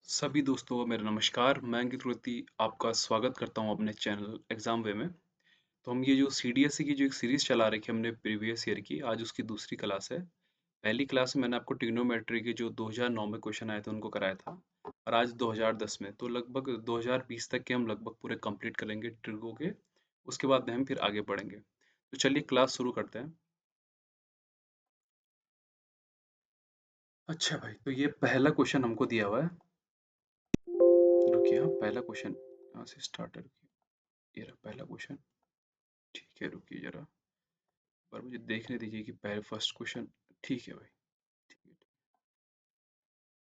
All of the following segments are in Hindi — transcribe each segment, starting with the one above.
सभी दोस्तों को मेरा नमस्कार। मैं अंकित रोती आपका स्वागत करता हूं अपने चैनल एग्जाम वे में। तो हम ये जो सीडीएसई की जो एक सीरीज चला रखी है हमने प्रीवियस ईयर की, आज उसकी दूसरी क्लास है। पहली क्लास में मैंने आपको ट्रिग्नोमेट्री के जो 2009 में क्वेश्चन आए थे उनको कराया था, और आज 2010 में, तो लगभग 2020 तक के हम लगभग पूरे कंप्लीट करेंगे ट्रिगो के। उसके बाद में हम फिर आगे बढ़ेंगे। तो चलिए क्लास शुरू करते हैं। अच्छा भाई, तो ये पहला क्वेश्चन हमको दिया हुआ है। रुकिए, हाँ पहला क्वेश्चन यहाँ से स्टार्ट है। रुकिए, ये रहा पहला क्वेश्चन। ठीक है, रुकिए जरा, पर मुझे देखने दीजिए कि पहले फर्स्ट क्वेश्चन। ठीक है भाई, ठीक है।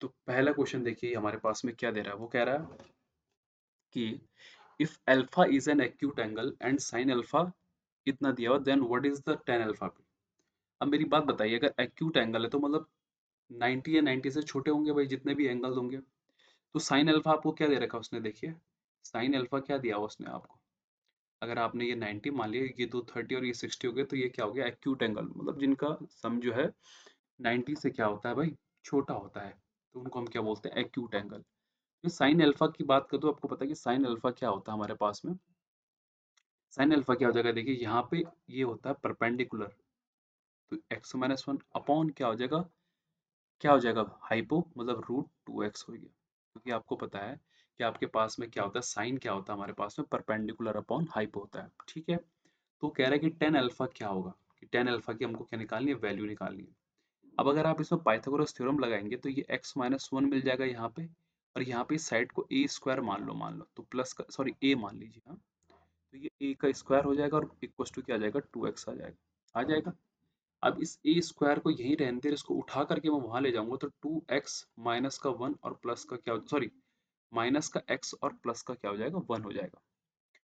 तो पहला क्वेश्चन देखिए हमारे पास में क्या दे रहा है। वो कह रहा है कि if alpha is an acute angle and sine alpha इतना दिया हुआ, then what is the tan alpha पे। अब मेरी बात बताइए, अगर एक्यूट एंगल है तो मतलब 90 या 90 से छोटे होंगे भाई, जितने भी एंगल होंगे। तो साइन अल्फा आपको क्या दे रखा है उसने, देखिए साइन अल्फा क्या दिया हुआ उसने आपको। अगर आपने ये 90 मान लिया, ये तो 30 और ये 60 हो गए, तो ये क्या हो गया, एक्यूट एंगल, मतलब जिनका सम जो है 90 से क्या होता है भाई, छोटा होता है। तो उनको हम क्या बोलते हैं, एक्यूट एंगल। तो साइन अल्फा की बात करें तो आपको पता है कि साइन अल्फा क्या होता है हमारे पास में। साइन अल्फा क्या हो जाएगा, देखिए यहाँ पे ये होता है परपेंडिकुलर। तो एक्स माइनस वन अपॉन क्या हो जाएगा, क्या हो जाएगा, हाइपो, मतलब √2x हो गया। क्योंकि आपको पता है कि आपके पास में क्या होता है, साइन क्या होता है हमारे पास में, परपेंडिकुलर अपॉन हाइपो होता है। ठीक है, तो कह रहा है कि टेन अल्फा क्या होगा, कि टेन अल्फा की हमको क्या निकालनी है, वैल्यू निकालनी है। अब अगर आप इसमें पाइथागोरस थ्योरम लगाएंगे तो ये x माइनस वन मिल जाएगा यहाँ पे, और यहाँ पे इस साइड को ए स्क्वायर मान लो तो प्लस का, सॉरी ए मान लीजिए, हाँ। तो ये ए का स्क्वायर हो जाएगा और इक्वस टू क्या आ जाएगा, 2x आ जाएगा। अब इस ए स्क्वायर को यहीं रहने दें, इसको उठा करके मैं वहां ले जाऊंगा तो 2x माइनस का वन और प्लस का क्या, सॉरी माइनस का x और प्लस का क्या हो जाएगा, वन हो जाएगा।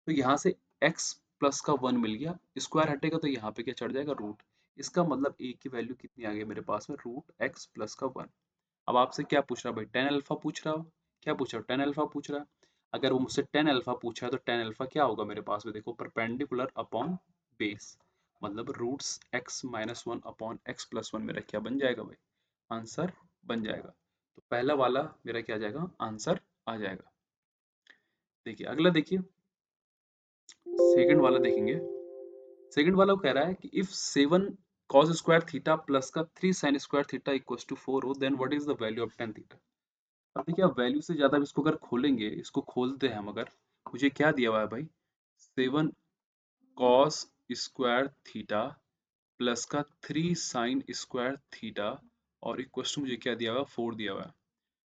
तो यहाँ से x प्लस का वन मिल गया, स्क्वायर हटेगा तो यहाँ पे क्या चढ़ जाएगा, रूट। इसका मतलब a की वैल्यू कितनी आ गई मेरे पास में, √x प्लस का वन। अब आपसे क्या पूछ रहा है भाई, टेन अल्फा पूछ रहा हो, क्या पूछ रहा है, टेन अल्फा पूछ रहा है। अगर वो मुझसे टेन अल्फा पूछ रहा है तो टेन अल्फा क्या होगा मेरे पास में, देखो परपेंडिकुलर अपॉन बेस, मतलब roots x minus one upon x plus one मेरा क्या बन जाएगा भाई, आंसर बन जाएगा। तो पहला वाला मेरा क्या आ जाएगा, आंसर आ जाएगा। देखिए अगला, देखिए सेकंड वाला देखेंगे। सेकंड वाला वो कह रहा है कि if 7 cos square theta plus का 3 sin square theta equals to 4 हो, then what is the value of tan theta. अब देखिए, आप वैल्यू से ज्यादा इसको अगर खोलेंगे, इसको खोलते हैं हम, अगर मुझे क्या दिया हुआ है भाई, 7 cos स्क्वायर थीटा प्लस का 3 sin स्क्वायर थीटा और इक्वल्स टू मुझे क्या दिया हुआ है, 4 दिया हुआ है।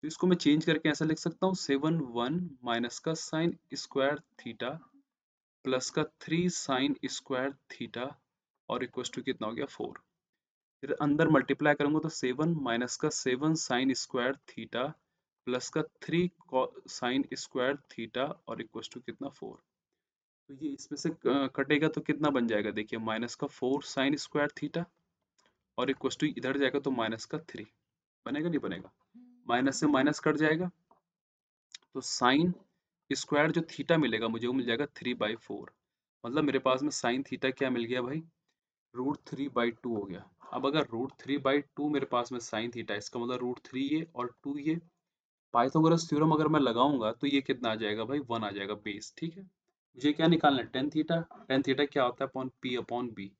तो इसको मैं चेंज करके ऐसा लिख सकता हूँ, 7 1 माइनस का sin स्क्वायर थीटा प्लस का 3 sin स्क्वायर थीटा और इक्वल्स टू कितना हो गया, 4। फिर अंदर मल्टीप्लाई करूंगा तो 7 माइनस का 7 साइन स्क्वायर थीटा प्लस का 3 साइन स्क्वायर थीटा और इक्वल्स टू कितना, 4। तो ये इसमें से कटेगा तो कितना बन जाएगा, देखिए माइनस का 4 साइन स्क्वायर थीटा और इक्वल्स टू इधर जाएगा तो माइनस का 3। बनेगा नहीं बनेगा, माइनस से माइनस कट जाएगा, तो साइन स्क्वायर जो थीटा मिलेगा मुझे वो मिल जाएगा 3/4। मतलब मेरे पास में साइन थीटा क्या मिल गया भाई, √3/2 हो गया। अब अगर √3/2 मेरे पास में साइन थीटा, इसका मतलब √3 ये और 2 ये। पाइथागोरस थ्योरम अगर मैं लगाऊंगा तो ये कितना आ जाएगा भाई, 1 आ जाएगा बेस। ठीक है, मुझे क्या निकालना है, टेन थीटा। टेन थीटा क्या होता है, upon p upon b.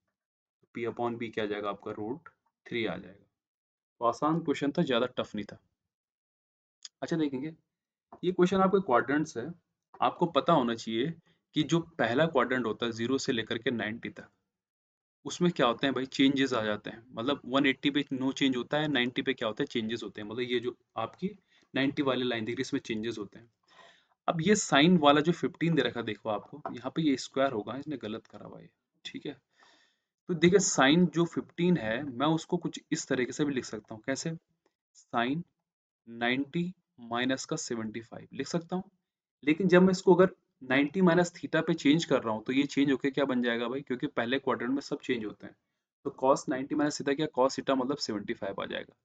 P upon b क्या आ जाएगा आपका, √3 आ जाएगा। तो आसान क्वेश्चन था, ज्यादा टफ नहीं था। अच्छा देखेंगे, ये क्वेश्चन आपके क्वाड्रेंट्स है। आपको पता होना चाहिए कि जो पहला क्वाड्रेंट होता है 0 से लेकर के 90 तक, उसमें क्या होते हैं भाई, चेंजेस आ जाते हैं। मतलब 180 पे नो चेंज होता है, 90 पे क्या होता है, चेंजेस होते हैं। मतलब ये जो आपकी 90 वाली लाइन दिख रही है, इसमें चेंजेस होते हैं। अब ये साइन वाला जो 15 दे रखा है, देखो आपको यहाँ पे ये स्क्वायर होगा, इसने गलत करा हुआ है। ठीक है, तो देखिए साइन जो 15 है, मैं उसको कुछ इस तरीके से भी लिख सकता हूँ, कैसे, साइन 90 माइनस का 75 लिख सकता हूँ। लेकिन जब मैं इसको अगर 90 माइनस थीटा पे चेंज कर रहा हूँ तो ये चेंज होके क्या बन जाएगा भाई, क्योंकि पहले क्वाड्रेंट में सब चेंज होते हैं। तो cos 90 माइनस थीटा क्या, cos थीटा मतलब 75 आ जाएगा।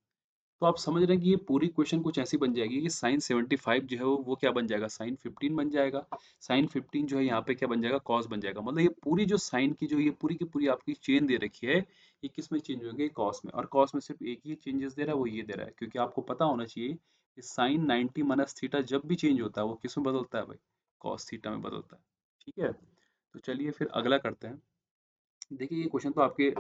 तो आप समझ रहे हैं कि ये पूरी क्वेश्चन कुछ ऐसी बन जाएगी कि साइन 75 जो है वो क्या बन जाएगा, साइन 15 बन जाएगा। साइन 15 जो है यहाँ पे क्या बन जाएगा, कॉस बन जाएगा। मतलब ये पूरी जो साइन की जो ये पूरी की पूरी आपकी चेन दे रखी है, ये किस में चेंज होंगे, कॉस में। और कॉस में सिर्फ एक ही चेंजेस दे रहा है, वो ये दे रहा है, क्योंकि आपको पता होना चाहिए ये साइन 90 माइनस थीटा जब भी चेंज होता है वो किस में बदलता है भाई, कॉस थीटा में बदलता है। ठीक है, तो चलिए फिर अगला करते हैं। देखिए ये क्वेश्चन तो आपके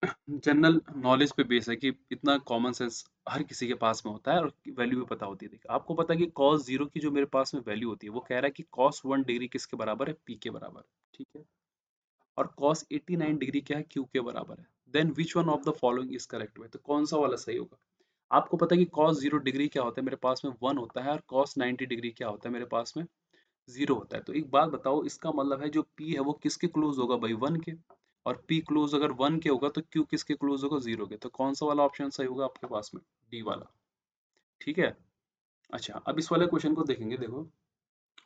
जनरल नॉलेज पे बेस है कि इतना कॉमन सेंस हर किसी के पास में होता है और वैल्यू भी पता होती है। देखिए आपको पता है कि cos 0 की जो मेरे पास में वैल्यू होती है वो कह रहा है कि cos 1 डिग्री किसके बराबर है, p के बराबर है। ठीक है, और cos 89 डिग्री क्या है, q के बराबर है। Then which one of the following is correct way, तो कौन सा वाला सही होगा। आपको पता है कि cos 0 डिग्री क्या होता है, मेरे पास में 1 होता है, और cos 90 डिग्री क्या होता है, मेरे पास में 0 होता है। तो एक बात बताओ, इसका मतलब है जो p है वो किसके क्लोज होगा भाई, 1 के। और p क्लोज अगर 1 के होगा तो q किसके क्लोज होगा, 0 के। तो कौन सा वाला ऑप्शन सही होगा आपके पास में, डी वाला। ठीक है, अच्छा अब इस वाले क्वेश्चन को देखेंगे। देखो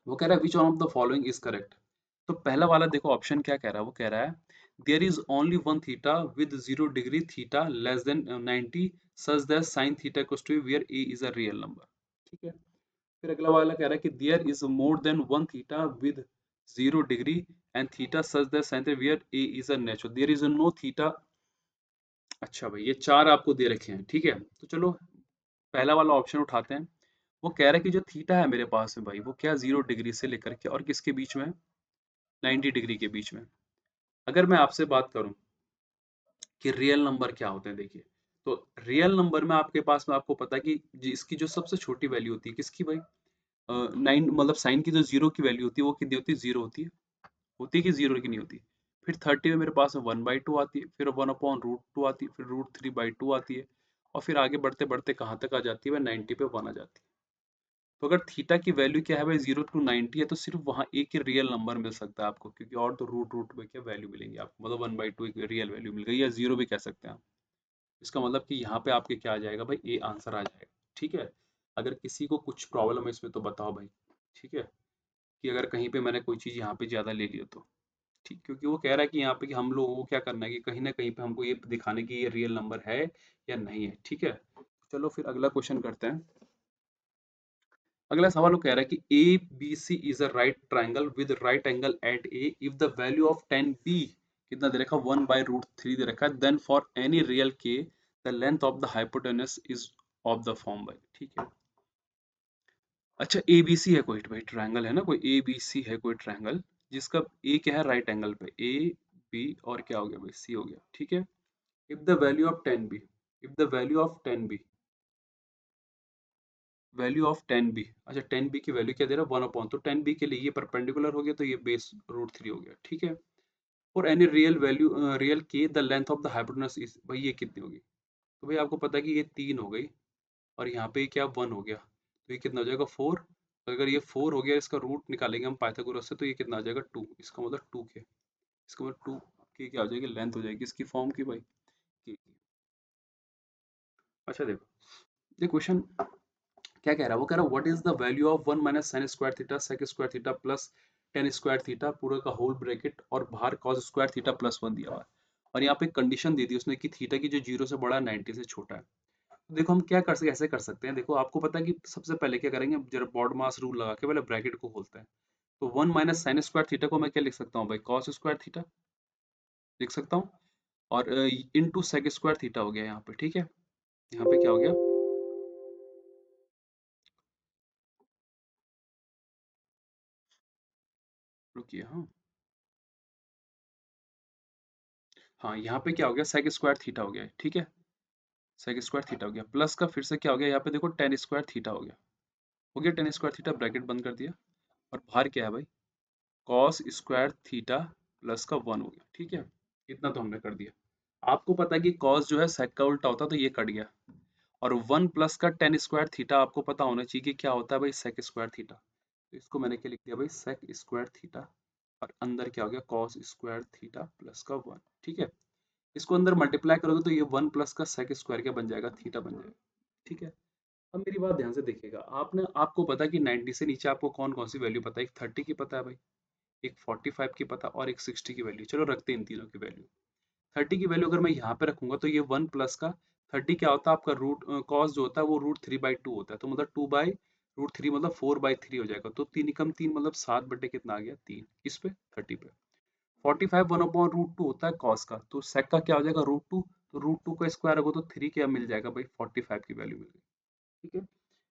वो कह रहा है विच one of the following is correct. तो पहला वाला देखो ऑप्शन क्या कह रहा है, वो कह रहा है there is only one theta with 0 degree theta less than 90 such that sine theta equals to where a is a real number. ठीक है, फिर अगला वाला कह रहा है कि there is more than one theta with 0 degree and theta such that sine theta where a is a natural, there is no theta. अच्छा भाई ये चार आपको दे रखे हैं। ठीक है, तो चलो पहला वाला ऑप्शन उठाते हैं। वो कह रहा है कि जो थीटा है मेरे पास में भाई वो क्या 0 डिग्री से लेकर के और किसके बीच में है, 90 डिग्री के बीच में। अगर मैं आपसे बात करूं कि रियल नंबर क्या होते हैं, देखिए तो रियल नंबर में आपके पास में आपको पता है कि इसकी जो सबसे छोटी वैल्यू होती है किसकी भाई, 9 मतलब साइन की जो 0 की वैल्यू होती है वो कितनी होती है, 0 होती है कि 0 की नहीं होती। फिर 30 में मेरे पास में 1/2 आती है, फिर 1/√2 आती है, फिर √3/2 आती है, और फिर आगे बढ़ते बढ़ते कहाँ तक आ जाती है, 90 पे 1 आ जाती है। तो अगर थीटा की वैल्यू क्या है भाई, 0 to 90 है, तो सिर्फ वहाँ एक ही रियल नंबर मिल सकता है आपको, क्योंकि और तो रूट रूट में क्या वैल्यू मिलेंगी आपको, मतलब 1/2 एक रियल वैल्यू मिल गई, या 0 भी कह सकते हैं आप। इसका मतलब कि यहाँ पे आपके क्या आ जाएगा भाई, ए आंसर आ जाएगा। ठीक है, अगर किसी को कुछ प्रॉब्लम है इसमें तो बताओ भाई। ठीक है, कि अगर कहीं पे मैंने कोई चीज़ यहाँ पे ज़्यादा ले लिया तो ठीक, क्योंकि वो कह रहा है कि यहाँ पे कि हम लोगों को क्या करना है कि कहीं ना कहीं पे हमको ये दिखाने की ये रियल नंबर है या नहीं है। ठीक है, चलो फिर अगला क्वेश्चन करते हैं। अगला सवाल वो कह रहा है कि A B C is a right triangle with right angle at A if the value of tan B कितना दे रखा, 1/√3 दे रखा है, then for any real k the length of the hypotenuse is of the form भाई। ठीक है, अच्छा ए बी सी है कोई भाई ट्राइंगल है ना, कोई ए बी सी है कोई ट्राइंगल जिसका ए क्या है, राइट एंगल पे, ए बी और क्या हो गया भाई, सी हो गया। ठीक है, if the value of tan B, if the value of tan B, value of tan B, अच्छा टेन बी की वैल्यू क्या दे रहा है, 1/, तो टेन बी के लिए ये परपेंडिकुलर हो गया तो ये बेस √3 हो गया। ठीक है, और any real value real k the length of the hypotenuse is, भाई ये कितनी होगी, तो भाई आपको पता है कि ये 3 हो गई, और यहाँ पे क्या 1 हो गया, तो ये कितना हो जाएगा 4। तो अगर ये 4 हो गया, इसका रूट निकालेंगे हम पाइथागोरस से, तो ये कितना आ जाएगा 2, इसका मतलब 2 के, इसका मतलब 2 की क्या हो जाएगी, लेंथ हो जाएगी इसकी फॉर्म की भाई, की। अच्छा देखो ये क्वेश्चन क्या कह रहा है, वो कह रहा है what is the value of 1 minus sine square theta sec square theta plus tan square theta पूरा का होल ब्रैकेट और बाहर कॉस स्क्वायर थीटा प्लस 1 दिया हुआ है, और यहाँ पे कंडीशन दे दी उसने कि थीटा की जो 0 से बड़ा है 90 से छोटा है। तो देखो हम क्या कर सकते, ऐसे कर सकते हैं। देखो आपको पता है कि सबसे पहले क्या करेंगे, जरा बॉड मास रूल लगा के पहले ब्रैकेट को खोलते हैं। तो 1 माइनस साइन स्क्वायर थीटा को मैं क्या लिख सकता हूँ भाई, कॉस स्क्वायर थीटा लिख सकता हूँ, और इनटू सेक स्क्वायर थीटा हो गया यहाँ पे। ठीक है, यहाँ पे क्या हो गया, रुकिए, हाँ हाँ यहाँ पे क्या हो गया, सेक स्क्वायर थीटा हो गया। ठीक है, सेक स्क्वायर थीटा हो गया, प्लस का फिर से क्या हो गया, यहाँ पे देखो टेन स्क्वायर थीटा हो गया, हो गया टेन स्क्वायर थीटा, ब्रैकेट बंद कर दिया, और बाहर क्या है भाई, कॉस स्क्वायर थीटा प्लस का 1 हो गया। ठीक है, इतना तो हमने कर दिया। आपको पता है कि कॉस जो है सेक का उल्टा होता है, तो ये कट गया, और 1 प्लस का टेन स्क्वायर थीटा आपको पता होना चाहिए कि क्या होता है भाई, सेक स्क्वायर थीटा। तो इसको मैंने क्या लिख दिया भाई, सेक स्क्वायर थीटा, और अंदर क्या हो गया, कॉस स्क्वायर थीटा प्लस का 1। ठीक है, इसको अंदर मल्टीप्लाई करोगे तो ये 1 प्लस का सेक स्क्वायर क्या बन जाएगा, थीटा बन जाएगा। ठीक है, अब मेरी बात ध्यान से देखिएगा, आपने आपको पता है कि 90 से नीचे आपको कौन कौन सी वैल्यू पता है, एक 30 की पता है भाई, एक 45 की पता, और एक 60 की वैल्यू। चलो रखते हैं इन तीनों की वैल्यू। 30 की वैल्यू अगर मैं यहाँ पे रखूंगा तो ये 1 प्लस का 30 क्या होता है आपका, रूट कॉस जो होता है वो √3/2 होता है, तो मतलब 2/√3 मतलब 4/3 हो जाएगा। तो 3 एकम 3 मतलब 7 बटे कितना आ गया, 3, इस पे 30 पे। 45 1/√2 होता है कॉस का, तो सेक का क्या हो जाएगा, √2, तो √2 का स्क्वायर होगा तो 3 क्या मिल जाएगा भाई, 45 की वैल्यू मिल गई। ठीक है।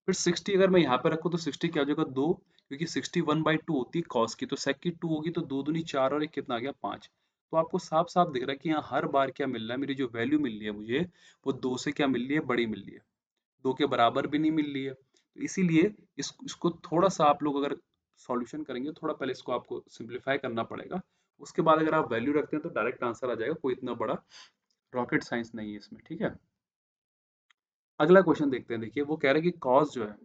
फिर 60 अगर मैं यहाँ पे रखूँ तो 60 क्या हो जाएगा 2, क्योंकि 60 1/2 होती है कॉस की, तो सेक की 2 होगी, तो 2 दूनी 4 और एक कितना आ गया 5। तो आपको साफ साफ दिख रहा है कि यहाँ हर बार क्या मिल रहा है, मेरी जो वैल्यू मिल रही है मुझे, वो 2 से क्या मिल रही है, बड़ी मिल रही है, 2 के बराबर भी नहीं मिल रही है। तो इसीलिए इसको थोड़ा सा आप लोग अगर सॉल्यूशन करेंगे, थोड़ा पहले इसको आपको सिंप्लीफाई करना पड़ेगा। उसके बाद अगर आप वैल्यू रखते हैं तो डायरेक्ट आंसर आ जाएगा, कोई इतना बड़ा रॉकेट साइंस नहीं है इसमें, ठीक है। अगला क्वेश्चन देखते हैं, देखिए वो कह रहा है कि कॉस जो है,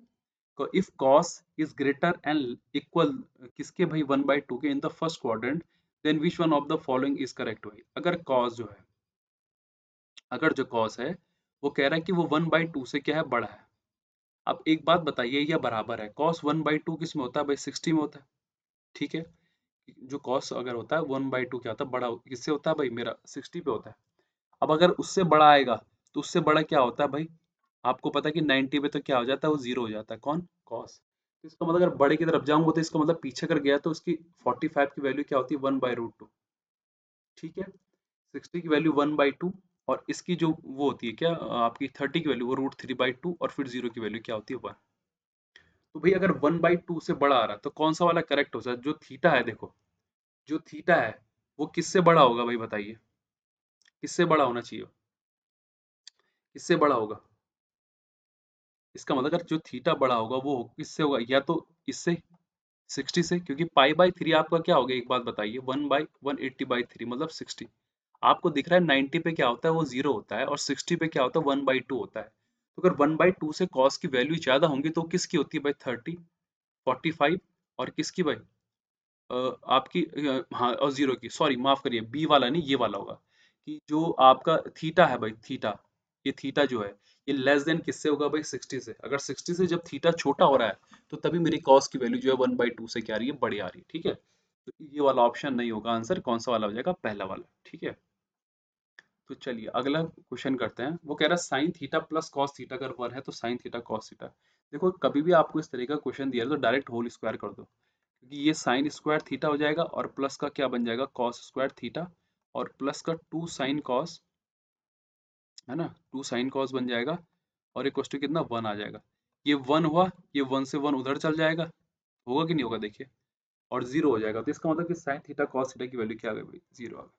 if cos is greater and equal किसके भाई 1/2 के in the first quadrant, then which one of the following is correct भाई। अगर कॉस जो है, अगर जो कॉस है वो कह रहा है कि वो 1/2 से क्या है, बड़ा है। अब एक बात बताइए, या बराबर है, कॉस 1/2 किस में होता है भाई, 60 में होता है, ठीक है। जो कॉस अगर होता है 1/2 क्या होता है, बड़ा किससे होता है भाई, मेरा 60 पे होता है। अब अगर उससे बड़ा आएगा तो उससे बड़ा क्या होता है भाई, आपको पता है कि 90 पे तो क्या हो जाता है, वो जीरो हो जाता है, कौन, कॉस। तो इसका मतलब अगर बड़े की तरफ जाऊंगा तो इसका मतलब पीछे कर गया तो उसकी 45 की वैल्यू क्या होती है, 1/√2, ठीक है। 60 की वैल्यू 1/2, और इसकी जो वो होती है क्या आपकी 30 की वैल्यू वो √3/2, और फिर जीरो की वैल्यू क्या होती है 1। तो भाई अगर 1/2 से बड़ा आ रहा है तो कौन सा वाला करेक्ट हो सकता है, जो थीटा है देखो, जो थीटा है वो किससे बड़ा होगा भाई बताइए, किससे बड़ा होना चाहिए, किससे बड़ा होगा। इसका मतलब अगर जो थीटा बड़ा होगा वो किससे होगा, या तो इससे 60 से, क्योंकि पाई/3 आपका क्या हो गया, एक बात बताइए, 1/180/3 मतलब 60। आपको दिख रहा है 90 पे क्या होता है, वो जीरो होता है, और 60 पे क्या होता है, 1/2 होता है। तो अगर 1/2 से कॉस की वैल्यू ज्यादा होंगी तो किसकी होती है भाई, 30, 45, और किसकी भाई, आपकी हाँ, और जीरो की, सॉरी माफ करिए, बी वाला नहीं, ये वाला होगा, कि जो आपका थीटा है भाई, थीटा, ये थीटा जो है, ये लेस देन किससे होगा भाई, 60 से। अगर 60 से जब थीटा छोटा हो रहा है तो तभी मेरी कॉस की वैल्यू जो है 1/2 से क्या आ रही है, बड़ी आ रही है, ठीक है। तो ये वाला ऑप्शन नहीं होगा आंसर, कौन सा वाला हो जाएगा, पहला वाला, ठीक है। तो चलिए अगला क्वेश्चन करते हैं। वो कह रहा है sine theta plus cos theta अगर 1 है तो साइन थीटा कॉस थीटा। देखो कभी भी आपको इस तरह का क्वेश्चन दिया है तो डायरेक्ट होल स्क्वायर कर दो, क्योंकि ये साइन स्क्वायर थीटा हो जाएगा और प्लस का क्या बन जाएगा, कॉस स्क्वायर थीटा, और प्लस का 2 साइन कॉस, है ना, 2 साइन कॉस बन जाएगा, और इक्वल टू कितना, 1 आ जाएगा। ये 1 हुआ, ये 1 से 1 उधर चल जाएगा, होगा कि नहीं होगा देखिए, और 0 हो जाएगा। तो इसका मतलब कि साइन थीटा कॉस थीटा की वैल्यू क्या आ गई भाई, 0 आ गई,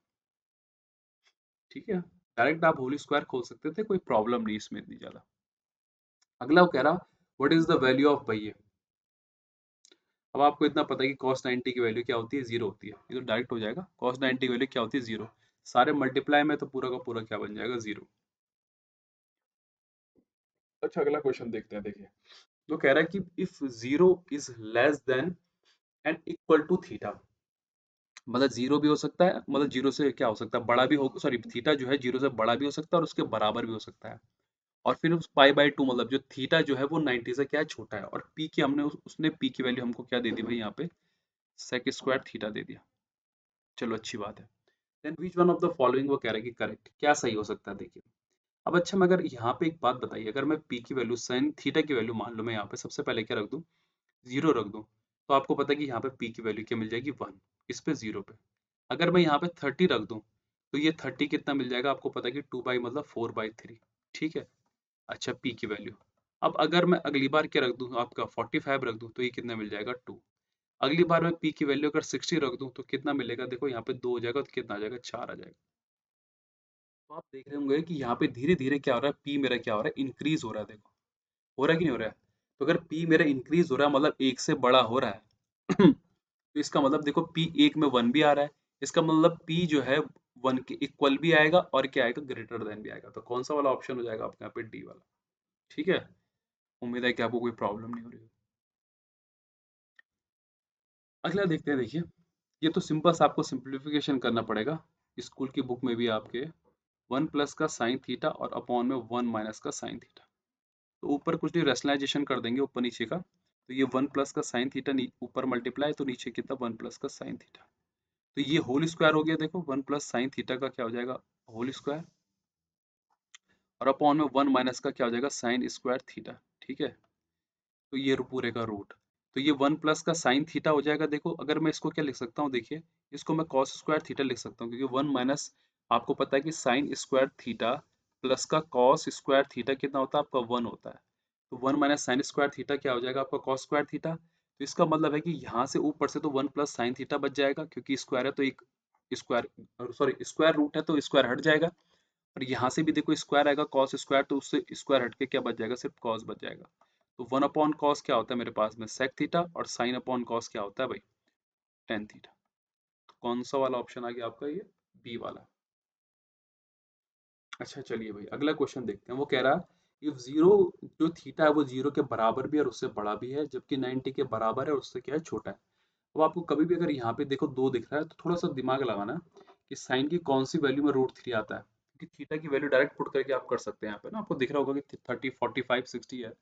ठीक है। डायरेक्ट आप होल स्क्वायर खोल सकते थे, कोई प्रॉब्लम नहीं इसमें इतनी ज्यादा। अगला वो कह रहा what is the value of भाई। अब आपको इतना पता है कि cos 90 की वैल्यू क्या होती है, 0 होती है, ये तो डायरेक्ट हो जाएगा, cos 90 की वैल्यू क्या होती है, 0। सारे मल्टीप्लाई में तो पूरा का पूरा क्या बन जाएगा, 0। अच्छा अगला क्वेश्चन देखते हैं, देखिए तो कह रहा है कि if 0 is less than and equal to theta, मतलब 0 भी हो सकता है, मतलब 0 से क्या हो सकता है, बड़ा भी हो, सॉरी थीटा जो है 0 से बड़ा भी हो सकता है और उसके बराबर भी हो सकता है। और फिर उस पाई/2 मतलब जो थीटा जो है वो 90 से क्या है, छोटा है, और पी की हमने उसने पी की वैल्यू हमको क्या दे दी भाई, यहाँ पे सेक स्क्वायर थीटा दे दिया। चलो अच्छी बात है। Then which one of the following वो कह रहा है कि करेक्ट, क्या सही हो सकता है देखिए। अब अच्छा मगर यहाँ पे एक बात बताइए, अगर मैं पी की वैल्यू साइन थीटा की वैल्यू मान लो, मैं यहाँ पे सबसे पहले क्या रख दूँ, 0 रख दूँ, तो आपको पता है कि यहाँ पे पी की वैल्यू क्या मिल जाएगी, 1, इस पे 0 पे। अगर मैं यहाँ पे 30 रख दूँ तो ये 30 कितना मिल जाएगा, आपको पता है कि 2 बाई मतलब 4/3, ठीक है। अच्छा पी की वैल्यू, अब अगर मैं अगली बार क्या रख दूँ, आपका 45 रख दूँ तो ये कितना मिल जाएगा, 2। अगली बार मैं पी की वैल्यू अगर 60 रख दूँ तो कितना मिलेगा, देखो यहाँ पे 2 हो जाएगा तो कितना आ जाएगा, 4 आ जाएगा। तो आप देख रहे होंगे कि यहाँ पे धीरे धीरे क्या हो रहा है, पी मेरा क्या हो रहा है, इंक्रीज हो रहा है, देखो हो रहा है कि नहीं हो रहा है। तो अगर पी मेरा इंक्रीज हो रहा है मतलब एक से बड़ा हो रहा है तो इसका मतलब देखो पी एक में 1 भी आ रहा है, इसका मतलब पी जो है 1 के इक्वल भी आएगा और क्या आएगा, ग्रेटर देन भी आएगा। तो कौन सा वाला ऑप्शन हो जाएगा आपके यहाँ पे, डी वाला, ठीक है। उम्मीद है कि आपको कोई प्रॉब्लम नहीं हो रही है। अगला देखते हैं, देखिए ये तो सिंपल सा आपको सिंप्लीफिकेशन करना पड़ेगा। स्कूल की बुक में भी आपके 1 प्लस का साइन थीटा और अपॉन में 1 माइनस का साइन थीटा, तो ऊपर कुछ नहीं रैशनलाइजेशन कर देंगे ऊपर नीचे का, तो ये 1 प्लस का साइन थीटा ऊपर मल्टीप्लाई, तो नीचे कितना 1 प्लस का साइन थीटा, तो ये होल स्क्वायर हो गया, देखो 1 प्लस साइन थीटा का क्या हो जाएगा, होल स्क्वायर, और अपॉन में 1 माइनस का क्या हो जाएगा, साइन स्क्वायर थीटा, ठीक है। तो ये पूरे का रूट, तो ये 1 प्लस का साइन थीटा हो जाएगा। देखो अगर मैं इसको क्या लिख सकता हूँ, देखिए इसको मैं कॉस स्क्वायर थीटा लिख सकता हूँ, क्योंकि 1 माइनस, आपको पता है कि साइन स्क्वायर थीटा प्लस का कॉस स्क्वायर थीटा कितना होता है आपका, 1 होता है। तो 1 - sin² थीटा क्या हो जाएगा आपका cos² थीटा। तो इसका मतलब है कि यहाँ से ऊपर से तो 1 + sin थीटा बच जाएगा, क्योंकि स्क्वायर है तो एक स्क्वायर, सॉरी स्क्वायर रूट है तो स्क्वायर हट जाएगा। और यहाँ से भी देखो स्क्वायर आएगा cos² तो उससे स्क्वायर हट के क्या बच जाएगा, सिर्फ cos बच जाएगा। तो 1/cos क्या होता है मेरे पास में sec थीटा, और sin/cos क्या होता है भाई tan थीटा। तो कौन सा वाला ऑप्शन आ गया आपका, ये बी वाला। अच्छा चलिए भाई अगला क्वेश्चन देखते हैं। वो कह रहा है इफ जीरो, जो थीटा है वो जीरो के बराबर भी है और उससे बड़ा भी है, जबकि 90 के बराबर है और उससे क्या है, छोटा है। अब आपको कभी भी अगर यहाँ पे देखो दो दिख रहा है तो थोड़ा सा दिमाग लगाना कि साइन की कौन सी वैल्यू में रूट 3 आता है, क्योंकि थीटा की वैल्यू डायरेक्ट पुट करके आप कर सकते हैं। यहाँ पे ना आपको दिख रहा होगा कि 30, 45, 60 है।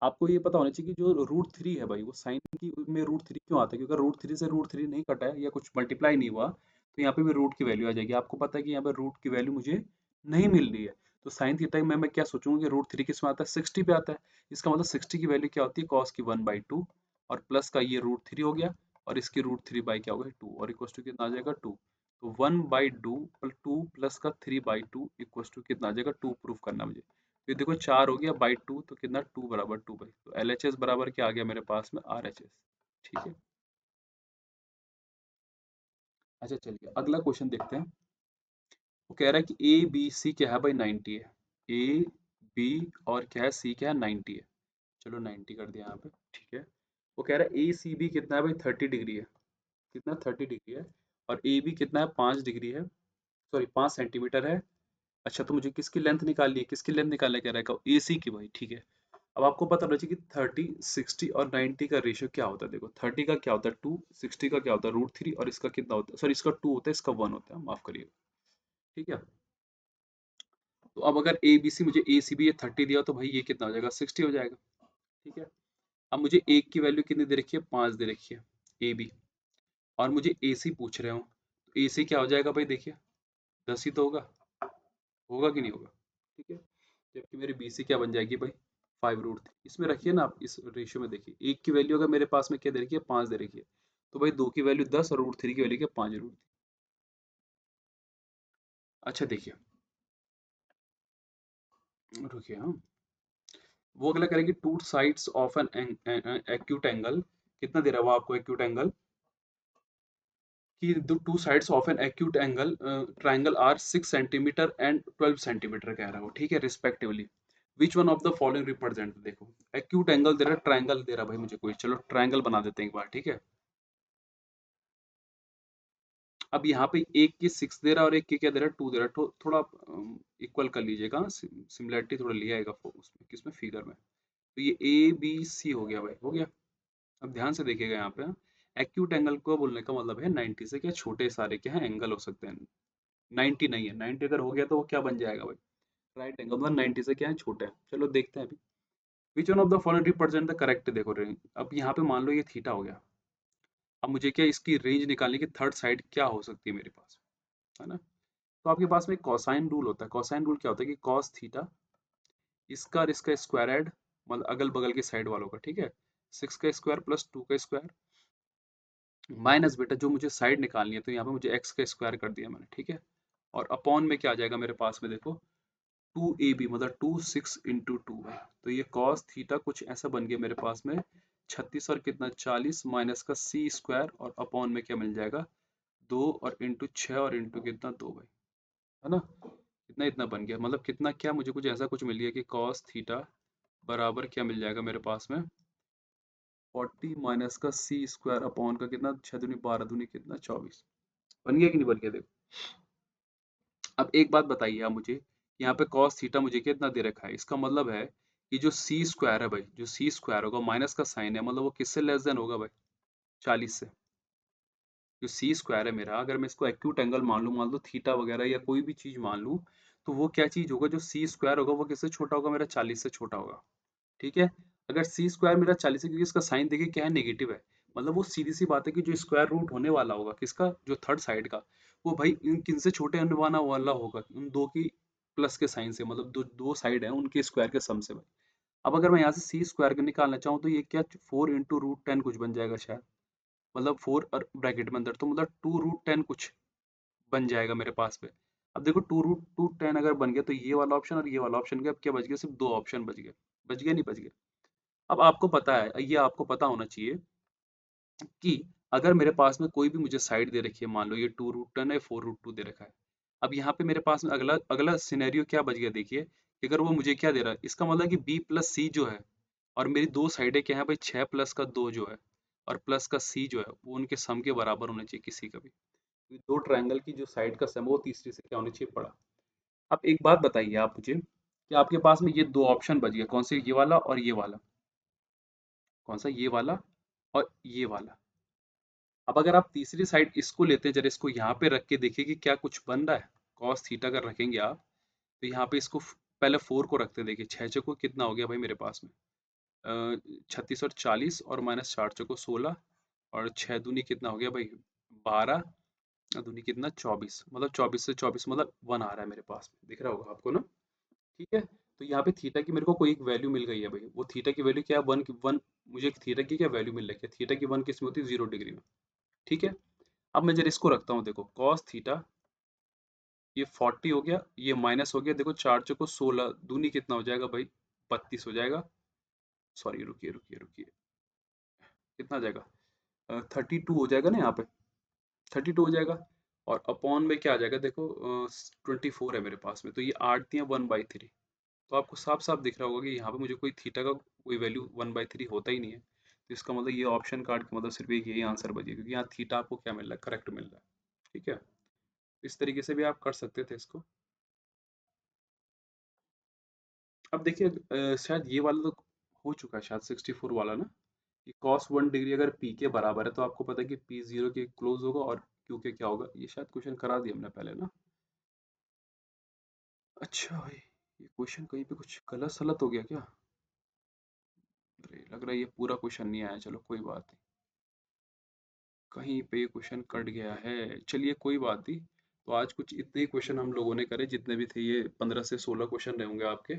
आपको ये पता होना चाहिए कि जो रूट 3 है भाई, वो साइन की में रूट 3 क्यों आता है, क्योंकि रूट 3 से रूट 3 नहीं कटा है या कुछ मल्टीप्लाई नहीं हुआ, तो यहाँ पे भी रूट की वैल्यू आ जाएगी। आपको पता है कि यहाँ पे रूट की वैल्यू मुझे नहीं मिल रही है, तो साइन थीटा में मैं क्या सोचूंगा कि रूट 3 किस में आता है, 60 पे आता है। इसका मतलब 60 की वैल्यू क्या होती है, कॉस की 1/2, और प्लस का ये रूट 3 हो गया, और इसकी रूट 3 बाई क्या होगा 2, और इक्वस टू कितना आ जाएगा 2। तो 1/2 प्लस का 3/2 इक्वस टू कितना आ जाएगा 2, प्रूफ करना मुझे। ये देखो 4 हो गया बाई 2, तो कितना 2 बराबर 2/, तो LHS बराबर क्या आ गया मेरे पास में RHS। ठीक है। अच्छा चलिए अगला क्वेश्चन देखते हैं। वो कह रहा है कि ABC क्या है भाई 90 है, AB और क्या है C क्या है 90 है। चलो 90 कर दिया यहाँ पे। ठीक है। वो कह रहा है ACB कितना है भाई 30 डिग्री है, कितना 30 डिग्री है, और AB कितना है 5 डिग्री है, सॉरी 5 सेंटीमीटर है। अच्छा तो मुझे किसकी लेंथ निकालनी है, किसकी लेंथ निकालने कह रहा है, AC की भाई। ठीक है। अब आपको पता होना चाहिए कि 30, 60 और 90 का रेशियो क्या होता है। देखो 30 का क्या होता है 2, 60 का क्या होता है रूट 3, और इसका कितना होता है, सॉरी इसका 2 होता है, इसका 1 होता है, माफ करिए। ठीक है। तो अब अगर ए बी सी, मुझे ए सी बी ये 30 दिया तो भाई ये कितना हो जाएगा 60 हो जाएगा। ठीक है। अब मुझे एक की वैल्यू कितनी दे रखी है, 5 दे रखी है ए बी, और मुझे ए सी पूछ रहे हो, तो ए सी क्या हो जाएगा भाई, देखिए 10 ही तो होगा, होगा कि नहीं होगा। ठीक है। जबकि मेरी बी सी क्या बन जाएगी भाई 5√3। इसमें रखिए ना आप, इस रेशियो में देखिए, एक की वैल्यू अगर मेरे पास में क्या दे रखी है 5 दे रखी है, तो भाई दो की वैल्यू 10 और रूट 3 की वैल्यू क्या 5√3। अच्छा देखिए, रुकिए हाँ। वो अगला करेंगे two sides of an acute angle, कितना दे रहा है वो आपको एक्यूट एंगल, कि the two sides of an acute angle triangle are 6 centimetre and 12 centimetre कह रहा है वो। ठीक है, respectively which one of the following represent. देखो एक्यूट एंगल दे रहा है, ट्राइंगल दे रहा है भाई मुझे कोई, चलो ट्राइंगल बना देते हैं एक बार। ठीक है। अब यहाँ पे एक की 6 दे रहा है और एक की क्या दे रहा है 2 दे रहा है, थोड़ा इक्वल कर लीजिएगा, सिमिलरिटी थोड़ा लिया आएगा उसमें, किसमें फिगर में। तो ये ए बी सी हो गया भाई, हो गया। अब ध्यान से देखिएगा यहाँ पे, एक्यूट एंगल को बोलने का मतलब है 90 से क्या छोटे सारे क्या है एंगल हो सकते हैं। 90 नहीं है, 90 अगर हो गया तो वो क्या बन जाएगा भाई, राइट एंगल, मतलब 90 से क्या है छोटे हैं। चलो देखते हैं अभी, विच one of the following represent the correct. देखो रेंज, अब यहाँ पे मान लो ये थीटा हो गया, अब मुझे क्या इसकी रेंज निकालने की, थर्ड साइड क्या हो सकती है मेरे पास, है ना। तो आपके पास में कॉसाइन रूल होता है। कॉसाइन रूल क्या होता है कि कॉस थीटा, इसका और इसका स्क्वायर ऐड, मतलब अगल बगल की साइड वालों का। ठीक है। 6 का स्क्वायर प्लस 2 का स्क्वायर माइनस बेटा जो मुझे साइड निकालनी है, तो यहाँ पे मुझे एक्स का स्क्वायर कर दिया मैंने। ठीक है। और अपॉन में क्या आ जाएगा मेरे पास में, देखो 2ab मतलब 2 6 × 2 है, तो ये cos थीटा कुछ ऐसा बन गया मेरे पास में 36 और कितना 40 माइनस का सी स्क्वायर, और अपॉन में क्या मिल जाएगा 2 और इंटू 6 और इंटू कितना 2 भाई, है ना। इतना इतना बन गया, मतलब कितना क्या मुझे कुछ ऐसा कुछ मिल गया कि cos थीटा बराबर क्या मिल जाएगा मेरे पास में 40 माइनस का सी स्क्वायर अपॉन का कितना 6 दूनी 12 दूनी कितना 24। बन गया कि नहीं बन गया देखो। अब एक बात बताइए आप मुझे, यहाँ पे cos थीटा मुझे कितना दे रखा है, इसका मतलब है कि जो सी स्क्वायर है भाई, जो सी स्क्वायर होगा माइनस का साइन है, मतलब वो किससे लेस देन होगा भाई 40 से। जो सी स्क्वायर है मेरा, अगर मैं इसको एक्यूट एंगल मान लूँ थीटा वगैरह या कोई भी चीज मान लूँ, तो वो क्या चीज होगा, जो सी स्क्वायर होगा वो किससे छोटा होगा, मेरा 40 से छोटा होगा। ठीक है। अगर सी स्क्वायर मेरा 40 है, क्योंकि इसका साइन देखिए क्या है नेगेटिव है, मतलब वो सीधी सी बात है कि जो स्क्वायर रूट होने वाला होगा किसका, जो थर्ड साइड का, वो भाई इन किन से छोटे होने वाला होगा, उन दो की प्लस के साइन से, मतलब दो दो साइड है उनके स्क्वायर के सम से भाई। अब अगर मैं यहाँ से सी स्क्वायर निकालना चाहूँ तो ये क्या 4 × √10 कुछ बन जाएगा शायद, मतलब 4 और ब्रैकेट में अंदर, तो मतलब 2√10 कुछ बन जाएगा मेरे पास में। अब देखो 2√10 अगर बन गया तो ये वाला ऑप्शन और ये वाला ऑप्शन गया, अब क्या बच गया, सिर्फ दो ऑप्शन बच गए। बच गया नहीं बच गया? अब आपको पता है, ये आपको पता होना चाहिए कि अगर मेरे पास में कोई भी मुझे साइड दे रखी है, मान लो ये 2√10 है, 4√2 दे रखा है। अब यहाँ पे मेरे पास में अगला अगला सिनेरियो क्या बच गया, देखिए कि अगर वो मुझे क्या दे रहा है, इसका मतलब कि बी प्लस सी जो है, और मेरी दो साइडें क्या है भाई, 6 प्लस का 2 जो है और प्लस का सी जो है, वो उनके सम के बराबर होने चाहिए किसी का भी। तो दो ट्रायंगल की जो साइड का सम है वो तीसरी से क्या होनी चाहिए, बड़ा। अब एक बात बताइए आप मुझे कि आपके पास में ये दो ऑप्शन बच गया, कौन से, ये वाला और ये वाला। कौन सा, ये वाला और ये वाला। अब अगर आप तीसरी साइड इसको लेते हैं, जरा इसको यहाँ पे रख के देखिए कि क्या कुछ बन रहा है। कॉस थीटा अगर रखेंगे आप, तो यहाँ पे इसको पहले 4 को रखते हैं, देखिए 6 चौको कितना हो गया भाई मेरे पास में, 36 और 40 और माइनस 4 चौको 16 और 6 दूनी कितना हो गया भाई, 12 दूनी कितना 24, मतलब 24 से 24 मतलब 1 आ रहा है मेरे पास में, दिख रहा होगा आपको ना। ठीक है, तो यहाँ पे थीटा की मेरे को कोई एक वैल्यू मिल गई है भाई, वो थीटा की वैल्यू क्या है, वन की वन। मुझे एक थीटा की क्या वैल्यू मिल रही है, थीटा की वन किस में होती है, 0 डिग्री में। ठीक है, अब मैं जरा इसको रखता हूँ, देखो कॉस थीटा, ये 40 हो गया, ये माइनस हो गया, देखो 4 चौको 16 दूनी कितना हो जाएगा भाई, 32 हो जाएगा। सॉरी, रुकिए रुकिए रुकिए, कितना आ जाएगा, 32 हो जाएगा ना यहाँ पे, 32 हो जाएगा। और अपॉन में क्या आ जाएगा, देखो 24 है मेरे पास में, तो ये 8 दिया 1/3। तो आपको साफ साफ दिख रहा होगा कि यहाँ पे मुझे कोई थीटा का कोई वैल्यू 1/3 होता ही नहीं है। तो इसका मतलब ये ऑप्शन कार्ड का मतलब सिर्फ एक यही आंसर बचेगा, क्योंकि यहाँ थीटा आपको क्या मिल रहा है, करेक्ट मिल रहा है। ठीक है, इस तरीके से भी आप कर सकते थे इसको। अब देखिए शायद ये वाला तो हो चुका है शायद, 64 वाला ना, कि cos 1 डिग्री अगर p के बराबर है, तो आपको पता है कि p 0 के क्लोज होगा और q के क्या होगा, ये शायद क्वेश्चन करा दिया हमने पहले ना। अच्छा भाई, ये क्वेश्चन कहीं पे कुछ गलत सलत हो गया क्या? अरे लग रहा है ये पूरा क्वेश्चन नहीं आया, चलो कोई बात नहीं, कहीं पे क्वेश्चन कट गया है, चलिए कोई बात नहीं। तो आज कुछ इतने ही क्वेश्चन हम लोगों ने करे, जितने भी थे ये 15 से 16 क्वेश्चन रहे होंगे आपके।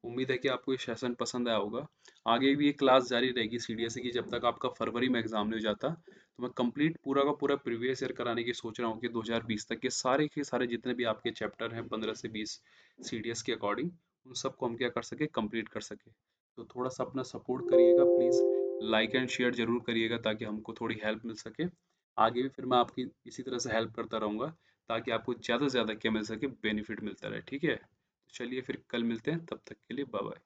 उम्मीद है कि आपको ये सेशन पसंद आया होगा। आगे भी ये क्लास जारी रहेगी सीडीएसई की, जब तक आपका फरवरी में एग्जाम नहीं हो जाता। तो मैं कंप्लीट पूरा का पूरा प्रीवियस ईयर कराने की सोच रहा हूँ कि 2020 तक के सारे जितने भी आपके चैप्टर हैं 15 से 20 सीडीएस के अकॉर्डिंग, उन सबको हम क्या कर सके, कंप्लीट कर सके। तो थोड़ा सा अपना सपोर्ट करिएगा प्लीज़, लाइक एंड शेयर जरूर करिएगा, ताकि हमको थोड़ी हेल्प मिल सके। आगे भी फिर मैं आपकी इसी तरह से हेल्प करता रहूँगा, ताकि आपको ज़्यादा से ज़्यादा क्या मिल सके, बेनिफिट मिलता रहे। ठीक है, तो चलिए फिर कल मिलते हैं, तब तक के लिए बाय बाय।